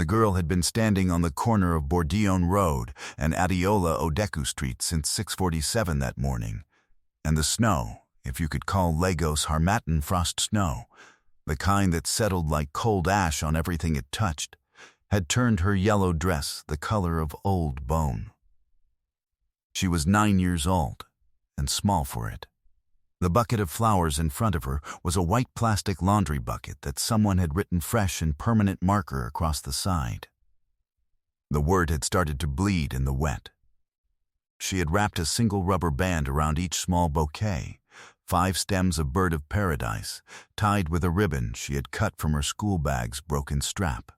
The girl had been standing on the corner of Bourdion Road and Adeola Odeku Street since 6:47 that morning, and the snow, if you could call Lagos Harmattan frost snow, the kind that settled like cold ash on everything it touched, had turned her yellow dress the color of old bone. She was 9 years old, and small for it. The bucket of flowers in front of her was a white plastic laundry bucket that someone had written fresh in permanent marker across the side. The word had started to bleed in the wet. She had wrapped a single rubber band around each small bouquet, 5 stems of bird of paradise, tied with a ribbon she had cut from her school bag's broken strap.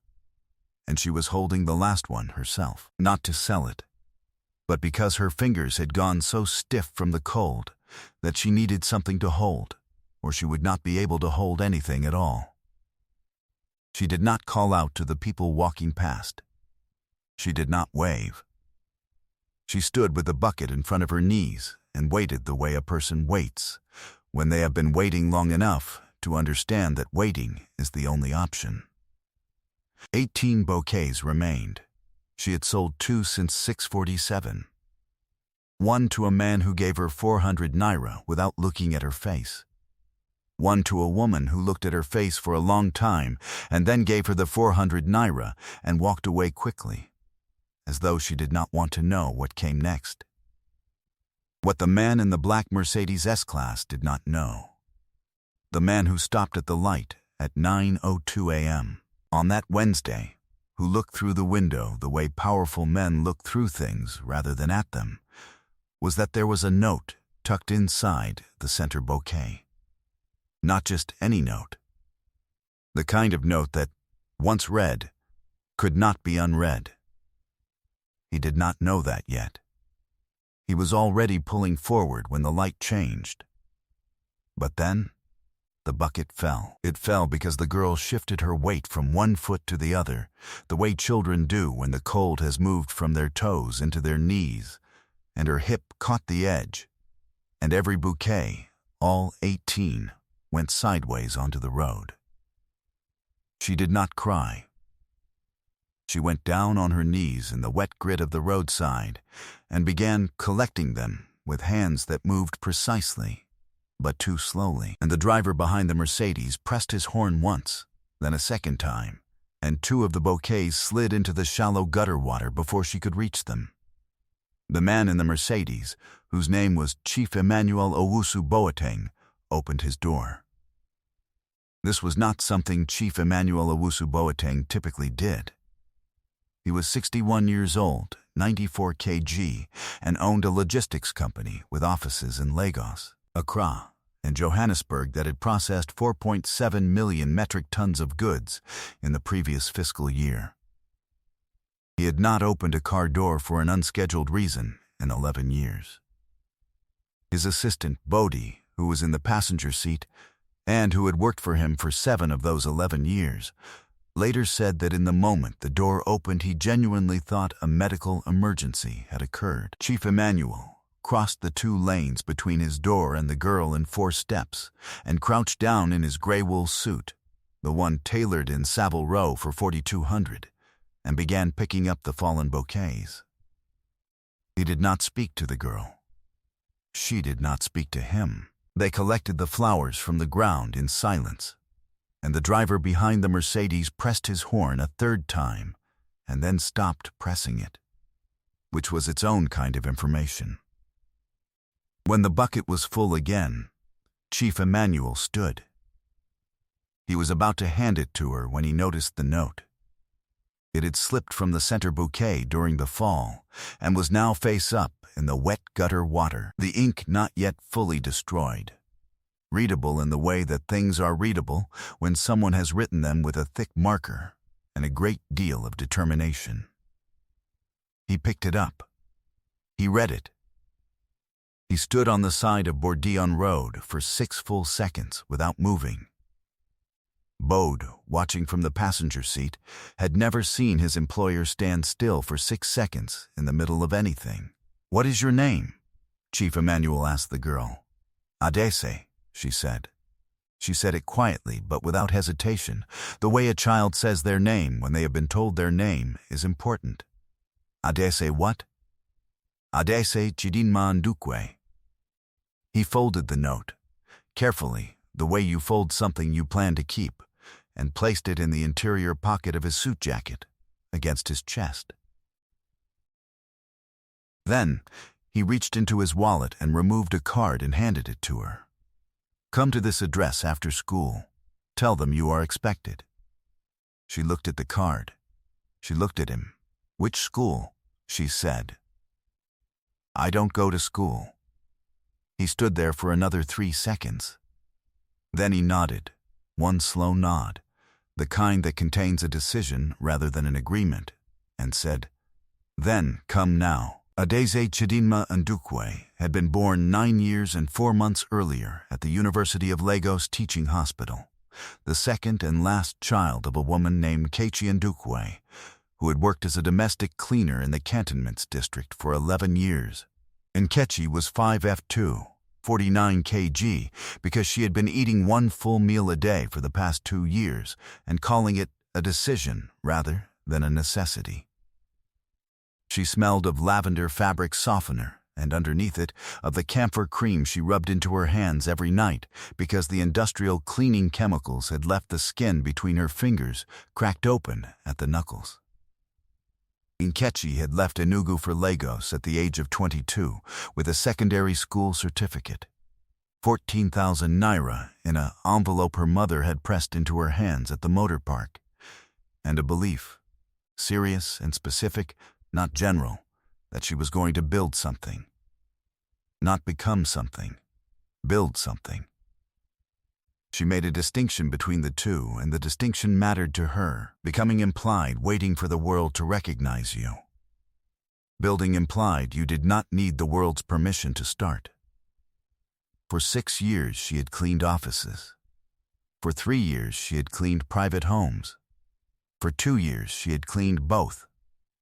And she was holding the last one herself, not to sell it, but because her fingers had gone so stiff from the cold that she needed something to hold, or she would not be able to hold anything at all. She did not call out to the people walking past. She did not wave. She stood with the bucket in front of her knees and waited the way a person waits when they have been waiting long enough to understand that waiting is the only option. 18 bouquets remained. She had sold 2 since 6:47. One to a man who gave her 400 naira without looking at her face. One to a woman who looked at her face for a long time and then gave her the 400 naira and walked away quickly, as though she did not want to know what came next. What the man in the black Mercedes S-Class did not know. The man who stopped at the light at 9:02 a.m. on that Wednesday, who looked through the window the way powerful men look through things rather than at them, was that there was a note tucked inside the center bouquet. Not just any note. The kind of note that, once read, could not be unread. He did not know that yet. He was already pulling forward when the light changed. But then, the bucket fell. It fell because the girl shifted her weight from one foot to the other, the way children do when the cold has moved from their toes into their knees, and her hip caught the edge, and every bouquet, all 18, went sideways onto the road. She did not cry. She went down on her knees in the wet grit of the roadside and began collecting them with hands that moved precisely, but too slowly. And the driver behind the Mercedes pressed his horn once, then a second time, and 2 of the bouquets slid into the shallow gutter water before she could reach them. The man in the Mercedes, whose name was Chief Emmanuel Owusu Boateng, opened his door. This was not something Chief Emmanuel Owusu Boateng typically did. He was 61 years old, 94 kg, and owned a logistics company with offices in Lagos, Accra, and Johannesburg that had processed 4.7 million metric tons of goods in the previous fiscal year. He had not opened a car door for an unscheduled reason in 11 years. His assistant, Bodhi, who was in the passenger seat, and who had worked for him for 7 of those 11 years, later said that in the moment the door opened he genuinely thought a medical emergency had occurred. Chief Emmanuel crossed the 2 lanes between his door and the girl in 4 steps and crouched down in his gray wool suit, the one tailored in Savile Row for 4,200, and began picking up the fallen bouquets. He did not speak to the girl. She did not speak to him. They collected the flowers from the ground in silence, and the driver behind the Mercedes pressed his horn a 3rd time and then stopped pressing it, which was its own kind of information. When the bucket was full again, Chief Emmanuel stood. He was about to hand it to her when he noticed the note. It had slipped from the center bouquet during the fall and was now face up in the wet gutter water, the ink not yet fully destroyed. Readable in the way that things are readable when someone has written them with a thick marker and a great deal of determination. He picked it up. He read it. He stood on the side of Bourdion Road for 6 full seconds without moving. Bode, watching from the passenger seat, had never seen his employer stand still for 6 seconds in the middle of anything. "What is your name?" Chief Emmanuel asked the girl. "Adese," she said. She said it quietly, but without hesitation. The way a child says their name when they have been told their name is important. Adese what? Adese Chidinma Ndukwe. He folded the note, carefully, the way you fold something you plan to keep, and placed it in the interior pocket of his suit jacket, against his chest. Then, he reached into his wallet and removed a card and handed it to her. Come to this address after school. Tell them you are expected. She looked at the card. She looked at him. Which school? She said. I don't go to school. He stood there for another 3 seconds. Then he nodded, one slow nod, the kind that contains a decision rather than an agreement, and said, Then, come now. Adese Chidinma Ndukwe had been born 9 years and 4 months earlier at the University of Lagos Teaching Hospital, the second and last child of a woman named Kechi Ndukwe, who had worked as a domestic cleaner in the cantonments district for 11 years. Nkechi was 5F2, 49 kg, because she had been eating 1 full meal a day for the past 2 years and calling it a decision rather than a necessity. She smelled of lavender fabric softener, and underneath it, of the camphor cream she rubbed into her hands every night because the industrial cleaning chemicals had left the skin between her fingers cracked open at the knuckles. Nkechi had left Enugu for Lagos at the age of 22 with a secondary school certificate. 14,000 naira in an envelope her mother had pressed into her hands at the motor park. And a belief, serious and specific, not general, that she was going to build something. Not become something, build something. She made a distinction between the two, and the distinction mattered to her, becoming implied, waiting for the world to recognize you. Building implied you did not need the world's permission to start. For 6 years she had cleaned offices. For 3 years she had cleaned private homes. For 2 years she had cleaned both,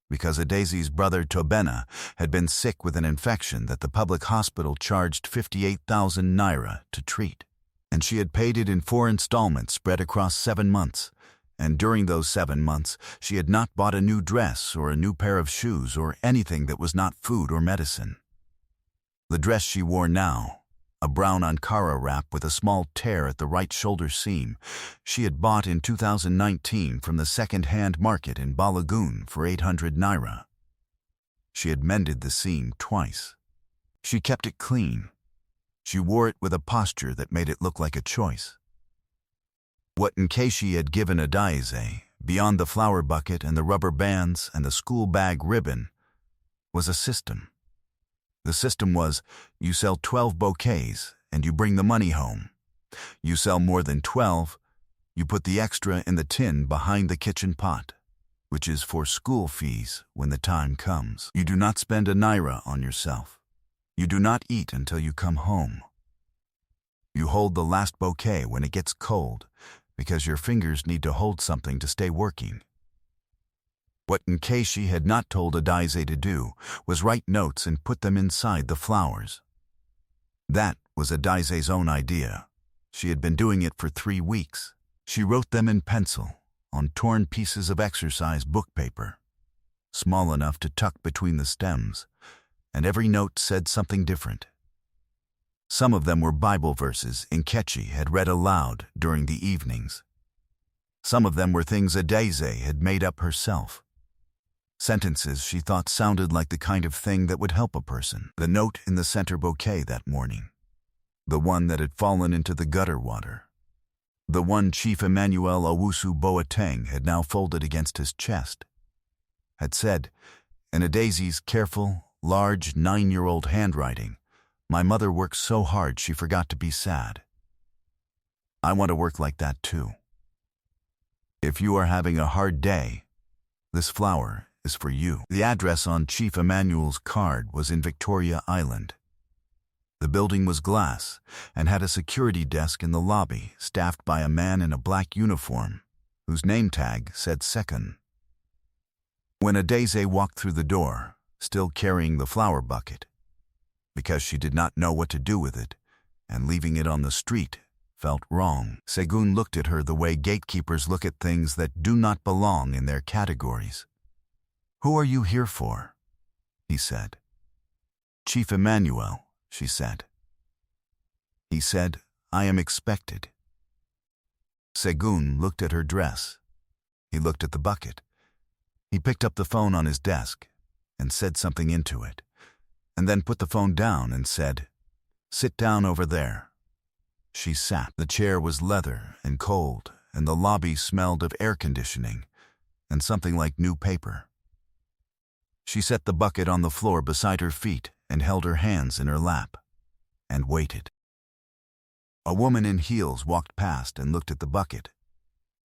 because Adese's brother Tobena had been sick with an infection that the public hospital charged 58,000 naira to treat. And she had paid it in 4 installments spread across 7 months, and during those 7 months she had not bought a new dress or a new pair of shoes or anything that was not food or medicine. The dress she wore now, a brown Ankara wrap with a small tear at the right shoulder seam, she had bought in 2019 from the second-hand market in Balagoon for 800 naira. She had mended the seam twice. She kept it clean. She wore it with a posture that made it look like a choice. What Nkechi had given Adese, beyond the flower bucket and the rubber bands and the school bag ribbon, was a system. The system was, you sell 12 bouquets and you bring the money home. You sell more than 12, you put the extra in the tin behind the kitchen pot, which is for school fees when the time comes. You do not spend a naira on yourself. You do not eat until you come home. You hold the last bouquet when it gets cold, because your fingers need to hold something to stay working. What Nkechi had not told Adese to do was write notes and put them inside the flowers. That was Adese's own idea. She had been doing it for 3 weeks. She wrote them in pencil, on torn pieces of exercise book paper, small enough to tuck between the stems, and every note said something different. Some of them were Bible verses Nkechi had read aloud during the evenings. Some of them were things Adese had made up herself. Sentences she thought sounded like the kind of thing that would help a person. The note in the center bouquet that morning. The one that had fallen into the gutter water. The one Chief Emmanuel Owusu Boateng had now folded against his chest. Had said, in Adese's careful, large 9-year-old handwriting, my mother worked so hard she forgot to be sad. I want to work like that too. If you are having a hard day, this flower is for you. The address on Chief Emmanuel's card was in Victoria Island. The building was glass and had a security desk in the lobby staffed by a man in a black uniform whose name tag said Second. When Adese walked through the door, still carrying the flower bucket, because she did not know what to do with it, and leaving it on the street felt wrong. Segun looked at her the way gatekeepers look at things that do not belong in their categories. "Who are you here for?" he said. "Chief Emmanuel," she said. He said, "I am expected." Segun looked at her dress. He looked at the bucket. He picked up the phone on his desk and said something into it, and then put the phone down and said, "Sit down over there." She sat. The chair was leather and cold, and the lobby smelled of air conditioning and something like new paper. She set the bucket on the floor beside her feet and held her hands in her lap and waited. A woman in heels walked past and looked at the bucket.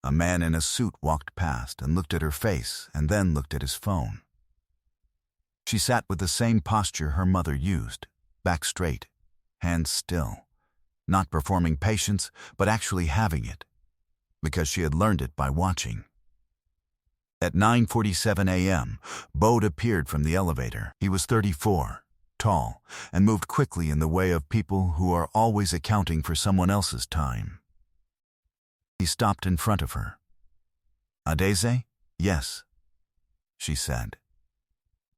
A man in a suit walked past and looked at her face and then looked at his phone. She sat with the same posture her mother used, back straight, hands still, not performing patience, but actually having it, because she had learned it by watching. At 9:47 a.m., Bode appeared from the elevator. He was 34, tall, and moved quickly in the way of people who are always accounting for someone else's time. He stopped in front of her. "Adeze?" "Yes," she said.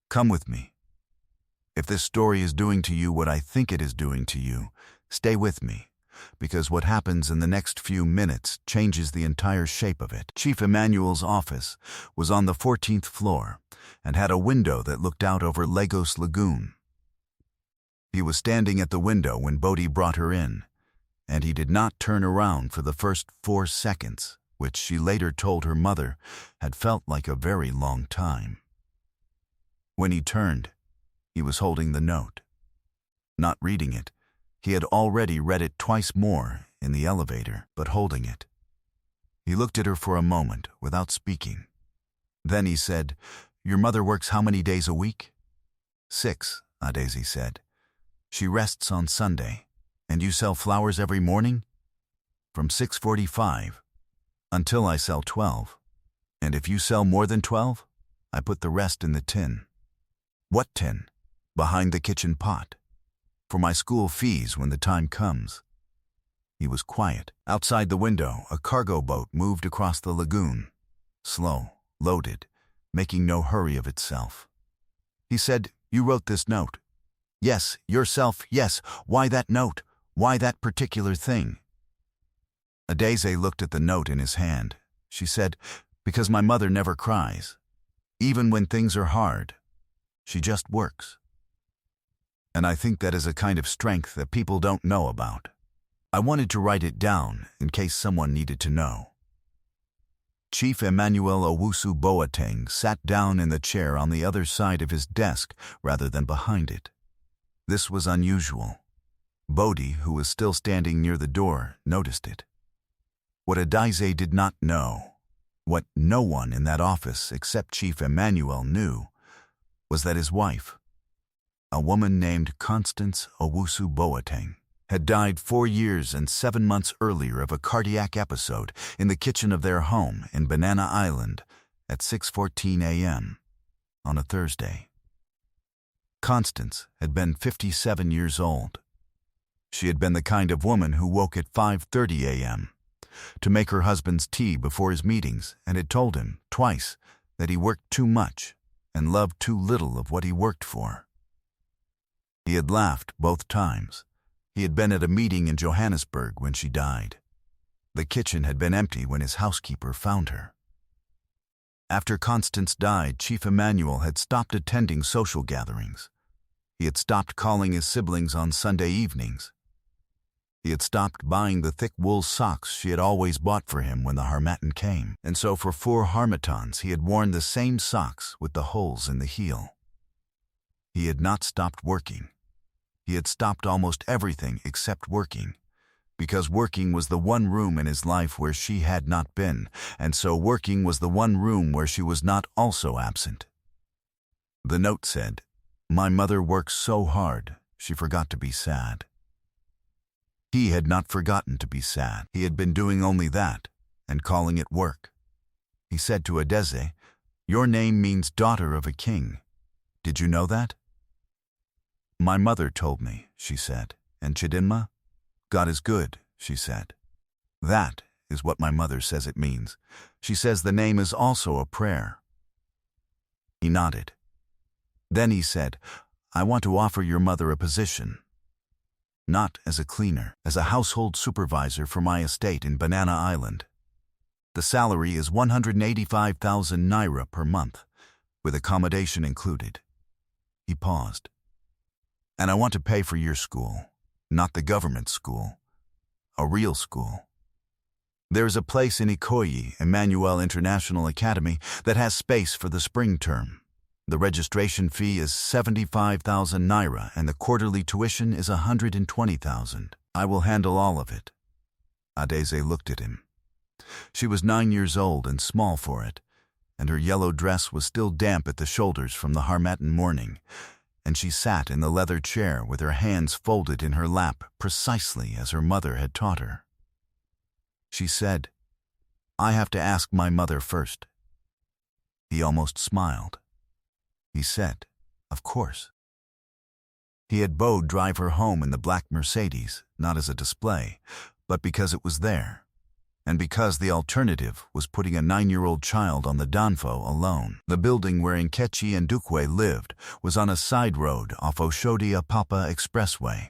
"Come with me. If this story is doing to you what I think it is doing to you, stay with me, because what happens in the next few minutes changes the entire shape of it." Chief Emmanuel's office was on the 14th floor and had a window that looked out over Lagos Lagoon. He was standing at the window when Bode brought her in, and he did not turn around for the first 4 seconds, which she later told her mother had felt like a very long time. When he turned, he was holding the note. Not reading it. He had already read it twice more in the elevator, but holding it. He looked at her for a moment without speaking. Then he said, "Your mother works how many days a week?" 6, Adeze said. "She rests on Sunday. And you sell flowers every morning?" "From 6:45 until I sell 12. And if you sell more than 12, I put the rest in the tin." "What tin?" "Behind the kitchen pot. For my school fees when the time comes." He was quiet. Outside the window, a cargo boat moved across the lagoon, slow, loaded, making no hurry of itself. He said, "You wrote this note." "Yes, yourself, yes. Why that note? Why that particular thing?" Adeze looked at the note in his hand. She said, "Because my mother never cries. Even when things are hard. She just works. And I think that is a kind of strength that people don't know about. I wanted to write it down in case someone needed to know." Chief Emmanuel Owusu Boateng sat down in the chair on the other side of his desk rather than behind it. This was unusual. Bode, who was still standing near the door, noticed it. What Adeze did not know, what no one in that office except Chief Emmanuel knew, was that his wife, a woman named Constance Owusu Boateng, had died 4 years and 7 months earlier of a cardiac episode in the kitchen of their home in Banana Island at 6:14 a.m. on a Thursday. Constance had been 57 years old. She had been the kind of woman who woke at 5:30 a.m. to make her husband's tea before his meetings and had told him twice that he worked too much and loved too little of what he worked for. He had laughed both times. He had been at a meeting in Johannesburg when she died. The kitchen had been empty when his housekeeper found her. After Constance died, Chief Emmanuel had stopped attending social gatherings. He had stopped calling his siblings on Sunday evenings. He had stopped buying the thick wool socks she had always bought for him when the harmattan came, and so for 4 harmattans he had worn the same socks with the holes in the heel. He had not stopped working. He had stopped almost everything except working, because working was the one room in his life where she had not been, and so working was the one room where she was not also absent. The note said, "My mother works so hard, she forgot to be sad." He had not forgotten to be sad. He had been doing only that, and calling it work. He said to Adeze, "Your name means daughter of a king. Did you know that?" "My mother told me," she said. "And Chidinma?" "God is good," she said. That is what my mother says it means. She says the name is also a prayer. He nodded. Then he said, I want to offer your mother a position. Not as a cleaner, as a household supervisor for my estate in Banana Island. The salary is 185,000 naira per month, with accommodation included. He paused. And I want to pay for your school, not the government school, a real school. There's a place in Ikoyi, Emmanuel International Academy, that has space for the spring term. The registration fee is 75,000 naira and the quarterly tuition is 120,000. I will handle all of it. Adeze looked at him. She was 9 years old and small for it, and her yellow dress was still damp at the shoulders from the Harmattan morning, and she sat in the leather chair with her hands folded in her lap precisely as her mother had taught her. She said, I have to ask my mother first. He almost smiled. He said, of course. He had Bode drive her home in the black Mercedes, not as a display, but because it was there, and because the alternative was putting a 9-year-old child on the Danfo alone. The building where Nkechi and Dukwe lived was on a side road off Oshodi-Apapa Expressway,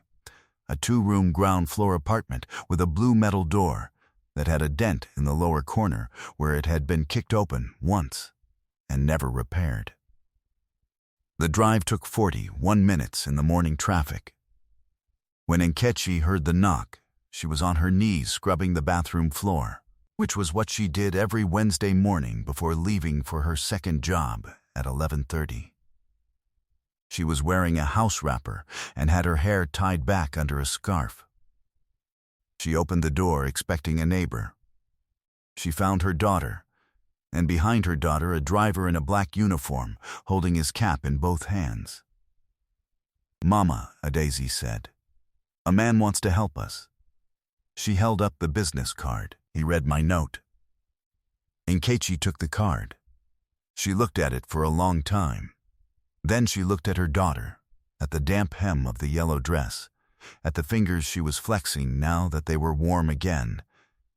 a 2-room ground-floor apartment with a blue metal door that had a dent in the lower corner where it had been kicked open once and never repaired. The drive took 41 minutes in the morning traffic. When Nkechi heard the knock, she was on her knees scrubbing the bathroom floor, which was what she did every Wednesday morning before leaving for her second job at 11:30. She was wearing a house wrapper and had her hair tied back under a scarf. She opened the door expecting a neighbor. She found her daughter, and behind her daughter a driver in a black uniform, holding his cap in both hands. Mama, Adeze said, a man wants to help us. She held up the business card. He read my note. Nkechi took the card. She looked at it for a long time. Then she looked at her daughter, at the damp hem of the yellow dress, at the fingers she was flexing now that they were warm again,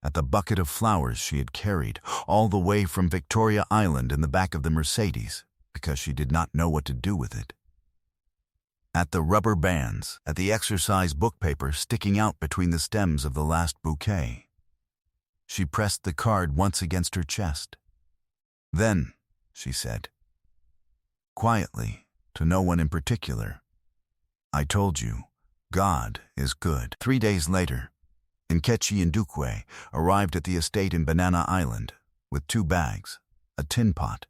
at the bucket of flowers she had carried all the way from Victoria Island in the back of the Mercedes because she did not know what to do with it. At the rubber bands, at the exercise book paper sticking out between the stems of the last bouquet. She pressed the card once against her chest. Then, she said, quietly, to no one in particular, I told you, God is good. 3 days later, Nkechi and Dukwe arrived at the estate in Banana Island with 2 bags, a tin pot,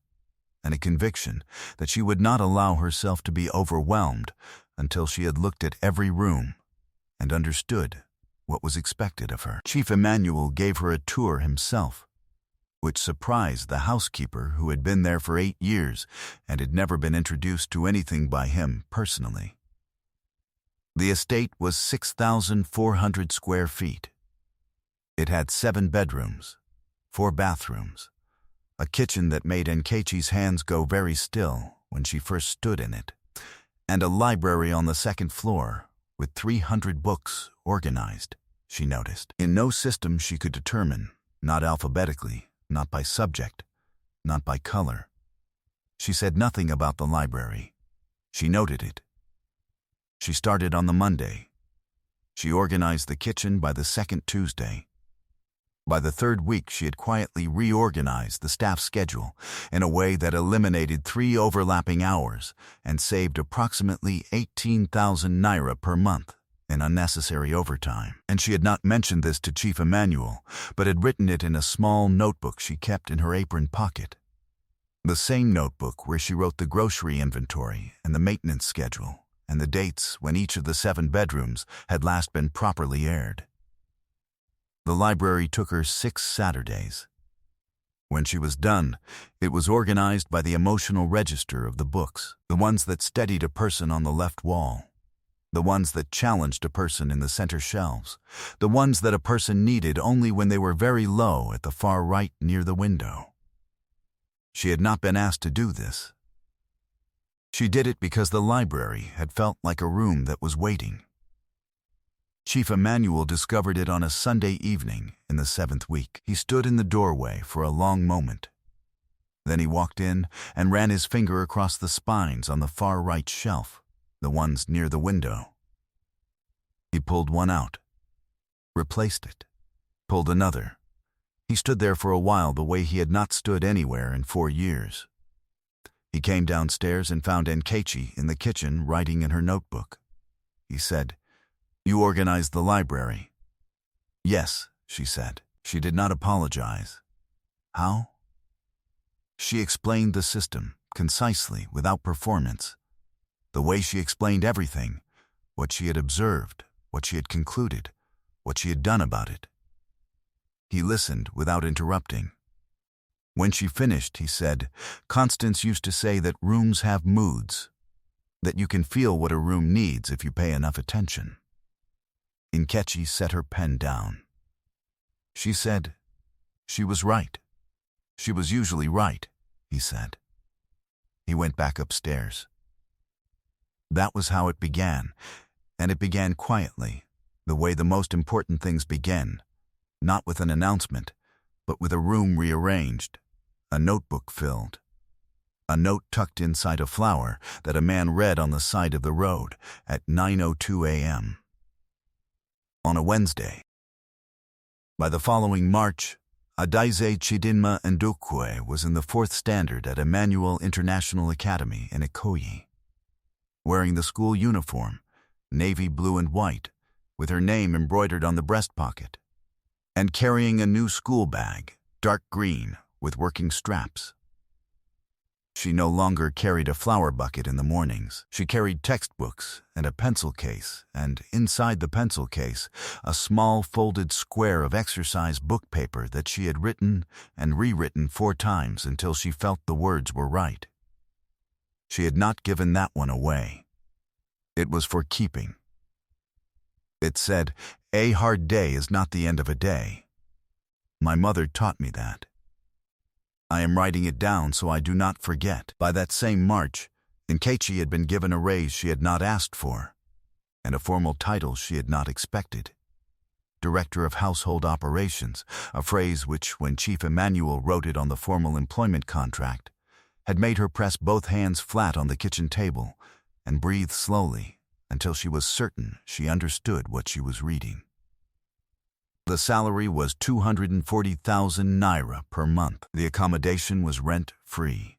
and a conviction that she would not allow herself to be overwhelmed until she had looked at every room and understood what was expected of her. Chief Emmanuel gave her a tour himself, which surprised the housekeeper who had been there for 8 years and had never been introduced to anything by him personally. The estate was 6,400 square feet. It had 7 bedrooms, 4 bathrooms, a kitchen that made Nkechi's hands go very still when she first stood in it, and a library on the 2nd floor with 300 books organized, she noticed. In no system she could determine, not alphabetically, not by subject, not by color. She said nothing about the library. She noted it. She started on the Monday. She organized the kitchen by the 2nd Tuesday. By the 3rd week, she had quietly reorganized the staff schedule in a way that eliminated 3 overlapping hours and saved approximately 18,000 naira per month in unnecessary overtime. And she had not mentioned this to Chief Emmanuel, but had written it in a small notebook she kept in her apron pocket. The same notebook where she wrote the grocery inventory and the maintenance schedule, and the dates when each of the 7 bedrooms had last been properly aired. The library took her 6 Saturdays. When she was done, it was organized by the emotional register of the books, the ones that steadied a person on the left wall, the ones that challenged a person in the center shelves, the ones that a person needed only when they were very low at the far right near the window. She had not been asked to do this. She did it because the library had felt like a room that was waiting. Chief Emmanuel discovered it on a Sunday evening in the 7th week. He stood in the doorway for a long moment. Then he walked in and ran his finger across the spines on the far right shelf, the ones near the window. He pulled one out, replaced it, pulled another. He stood there for a while the way he had not stood anywhere in 4 years. He came downstairs and found Nkechi in the kitchen writing in her notebook. He said, "You organized the library." "Yes," she said. She did not apologize. "How?" She explained the system, concisely, without performance. The way she explained everything, what she had observed, what she had concluded, what she had done about it. He listened without interrupting. When she finished, he said, "Constance used to say that rooms have moods, that you can feel what a room needs if you pay enough attention." Nkechi set her pen down. She said, "She was right. She was usually right," he said. He went back upstairs. That was how it began, and it began quietly, the way the most important things begin, not with an announcement, but with a room rearranged, a notebook filled, a note tucked inside a flower that a man read on the side of the road at 9:02 a.m. on a Wednesday. By the following March, Adaize Chidinma Ndukwe was in the 4th standard at Emmanuel International Academy in Ikoyi. Wearing the school uniform, navy blue and white, with her name embroidered on the breast pocket, and carrying a new school bag, dark green, with working straps. She no longer carried a flower bucket in the mornings. She carried textbooks and a pencil case, and inside the pencil case, a small folded square of exercise book paper that she had written and rewritten 4 times until she felt the words were right. She had not given that one away. It was for keeping. It said, "A hard day is not the end of a day." My mother taught me that. I am writing it down so I do not forget. By that same March, Nkechi had been given a raise she had not asked for, and a formal title she had not expected. Director of Household Operations, a phrase which, when Chief Emmanuel wrote it on the formal employment contract, had made her press both hands flat on the kitchen table and breathe slowly until she was certain she understood what she was reading. The salary was 240,000 naira per month. The accommodation was rent-free.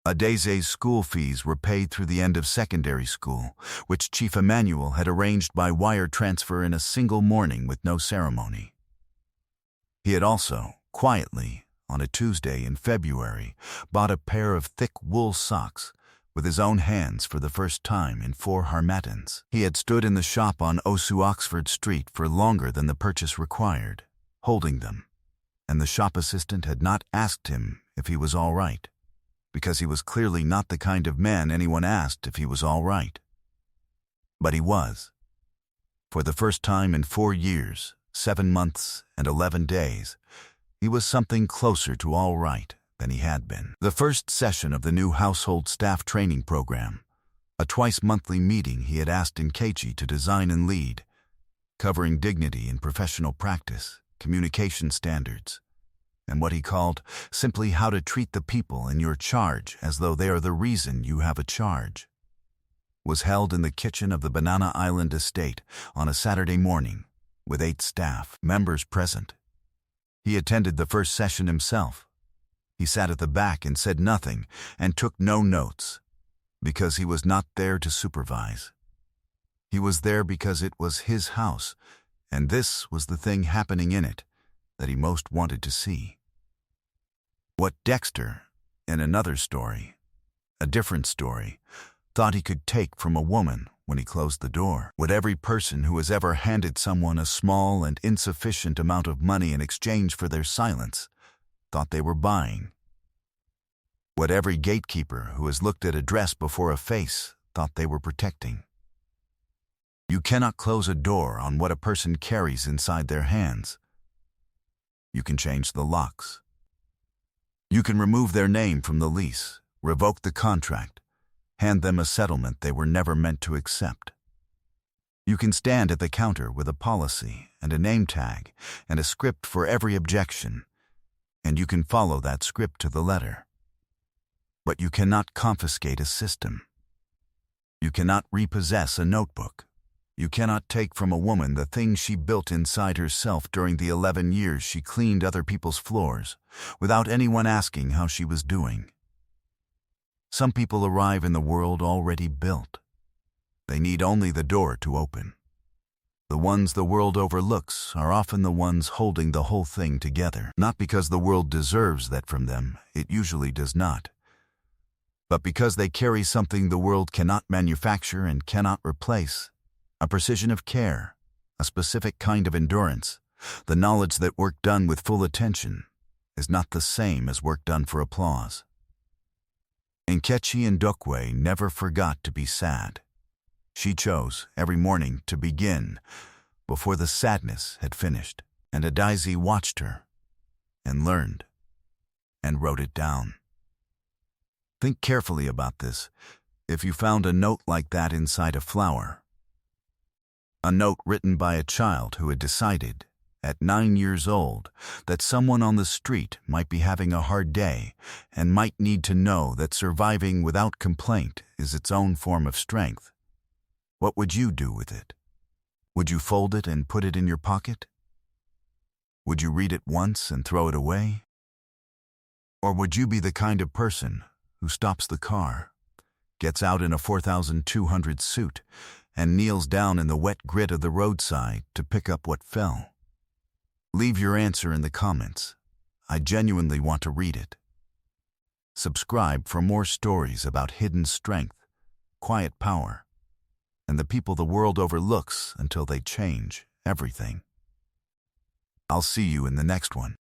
Adaize's school fees were paid through the end of secondary school, which Chief Emmanuel had arranged by wire transfer in a single morning with no ceremony. He had also, quietly, on a Tuesday in February, bought a pair of thick wool socks with his own hands for the first time in 4 harmatans. He had stood in the shop on Osu Oxford Street for longer than the purchase required, holding them, and the shop assistant had not asked him if he was all right, because he was clearly not the kind of man anyone asked if he was all right. But he was. For the first time in 4 years, 7 months and 11 days, he was something closer to all right than he had been. The first session of the new household staff training program, a twice-monthly meeting he had asked Nkechi to design and lead, covering dignity in professional practice, communication standards, and what he called simply how to treat the people in your charge as though they are the reason you have a charge, was held in the kitchen of the Banana Island estate on a Saturday morning, with 8 staff members present. He attended the first session himself. He sat at the back and said nothing and took no notes, because he was not there to supervise. He was there because it was his house, and this was the thing happening in it that he most wanted to see. What Dexter, in another story, a different story, thought he could take from a woman when he closed the door, what every person who has ever handed someone a small and insufficient amount of money in exchange for their silence thought they were buying, what every gatekeeper who has looked at a dress before a face thought they were protecting. You cannot close a door on what a person carries inside their hands. You can change the locks. You can remove their name from the lease, revoke the contract, hand them a settlement they were never meant to accept. You can stand at the counter with a policy and a name tag and a script for every objection, and you can follow that script to the letter. But you cannot confiscate a system. You cannot repossess a notebook. You cannot take from a woman the things she built inside herself during the 11 years she cleaned other people's floors, without anyone asking how she was doing. Some people arrive in the world already built. They need only the door to open. The ones the world overlooks are often the ones holding the whole thing together, not because the world deserves that from them, it usually does not, but because they carry something the world cannot manufacture and cannot replace, a precision of care, a specific kind of endurance, the knowledge that work done with full attention is not the same as work done for applause. Nkechi Ndokwe never forgot to be sad. She chose, every morning, to begin before the sadness had finished, and Adizi watched her and learned and wrote it down. Think carefully about this. If you found a note like that inside a flower, a note written by a child who had decided, at 9 years old, that someone on the street might be having a hard day and might need to know that surviving without complaint is its own form of strength, what would you do with it? Would you fold it and put it in your pocket? Would you read it once and throw it away? Or would you be the kind of person who stops the car, gets out in a 4,200 suit, and kneels down in the wet grit of the roadside to pick up what fell? Leave your answer in the comments. I genuinely want to read it. Subscribe for more stories about hidden strength, quiet power, and the people the world overlooks until they change everything. I'll see you in the next one.